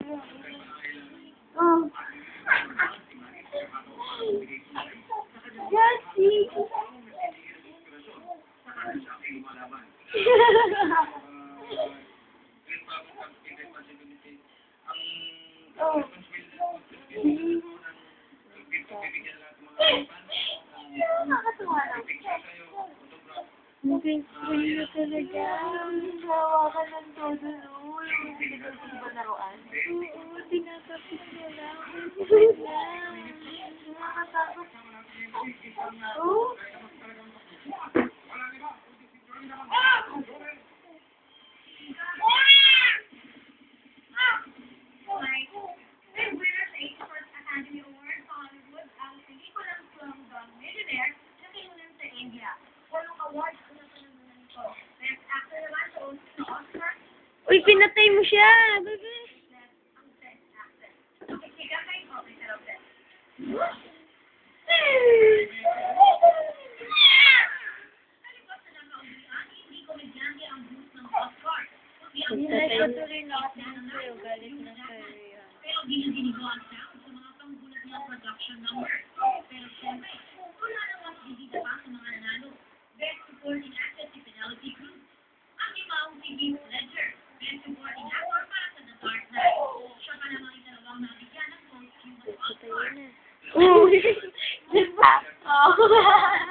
Oh. Jessie! Oh. Nakakatuwa lang. Best friend na talaga. Hawakan ng todo, no? Yung hindi ko ba naroan? Oo, tinatapos niya lang. Nakakatakot. Oh? Uy, pinatay mo siya! Bebe! Pinatay ko tuloy na ako ng sa'yo. Galit na sa'yo yan. Pero ginagawa siya sa mga panggulat niya production number. Pero siyempre, wala namang bibida pa sa mga nanalo. Best supporting actor si Penelope Cruz. Ang imaong si Heath Ledger. Best supporting actor para sa The Dark Knight. Siya pa namang ikalawang nabigyan ng Most Human Oscar. Uy! Diba? Oh.